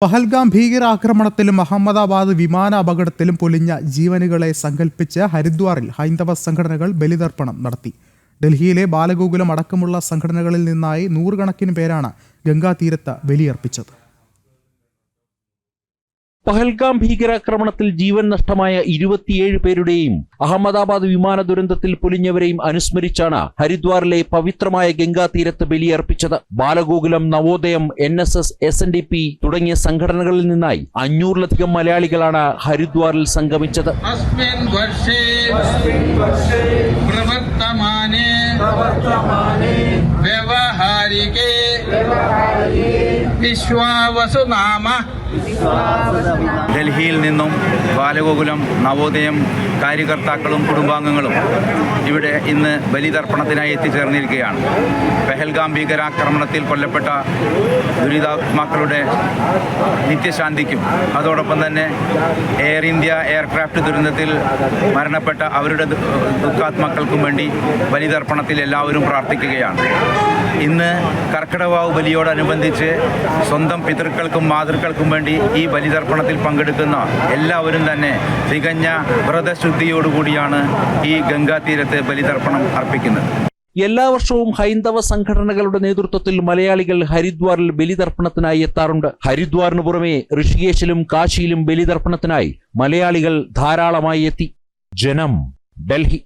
പഹൽഗാം ഭീകരാക്രമണത്തിലും അഹമ്മദാബാദ് വിമാന അപകടത്തിലും പൊലിഞ്ഞ ജീവനുകളെ സങ്കൽപ്പിച്ച് ഹരിദ്വാറിൽ ഹൈന്ദവ സംഘടനകൾ ബലിതർപ്പണം നടത്തി. ഡൽഹിയിലെ ബാലഗോകുലം അടക്കമുള്ള സംഘടനകളിൽ നിന്നായി നൂറുകണക്കിന് പേരാണ് ഗംഗാതീരത്ത് ബലിയർപ്പിച്ചത്. പഹൽഗാം ഭീകരാക്രമണത്തിൽ ജീവൻ നഷ്ടമായ 27 പേരുടെയും അഹമ്മദാബാദ് വിമാന ദുരന്തത്തിൽ പൊലിഞ്ഞവരെയും അനുസ്മരിച്ചാണ് ഹരിദ്വാറിലെ പവിത്രമായ ഗംഗാതീരത്ത് ബലിയർപ്പിച്ചത്. ബാലഗോകുലം, നവോദയം, NSS, SNDP തുടങ്ങിയ സംഘടനകളിൽ നിന്നായി 500-ലധികം മലയാളികളാണ് ഹരിദ്വാറിൽ സംഗമിച്ചത്. ഡൽഹിയിൽ നിന്നും ബാലഗോകുലം, നവോദയം കാര്യകർത്താക്കളും കുടുംബാംഗങ്ങളും ഇവിടെ ഇന്ന് ബലിതർപ്പണത്തിനായി എത്തിച്ചേർന്നിരിക്കുകയാണ്. പഹൽഗാം ഭീകരാക്രമണത്തിൽ കൊല്ലപ്പെട്ട ദുരിതാത്മാക്കളുടെ നിത്യശാന്തിക്കും അതോടൊപ്പം തന്നെ എയർ ഇന്ത്യ എയർക്രാഫ്റ്റ് ദുരന്തത്തിൽ മരണപ്പെട്ട അവരുടെ ദുഃഖാത്മാക്കൾക്കും വേണ്ടി ബലിതർപ്പണത്തിൽ എല്ലാവരും പ്രാർത്ഥിക്കുകയാണ്. ഇന്ന് കർക്കിടകവാവ് ബലിയോടനുബന്ധിച്ച് സ്വന്തം പിതൃക്കൾക്കും മാതൃക്കൾക്കും വേണ്ടി ഈ ബലിതർപ്പണത്തിൽ പങ്കെടുക്കുന്ന എല്ലാവരും തന്നെ തികഞ്ഞ വ്രതശുദ്ധിയോടുകൂടിയാണ് ഈ ഗംഗാതീരത്ത് ബലിതർപ്പണം അർപ്പിക്കുന്നത്. എല്ലാ വർഷവും ഹൈന്ദവ സംഘടനകളുടെ നേതൃത്വത്തിൽ മലയാളികൾ ഹരിദ്വാറിൽ ബലിതർപ്പണത്തിനായി എത്താറുണ്ട്. ഹരിദ്വാറിന് പുറമെ ഋഷികേശിലും കാശിയിലും ബലിതർപ്പണത്തിനായി മലയാളികൾ ധാരാളമായി എത്തി. ജനം, ഡൽഹി.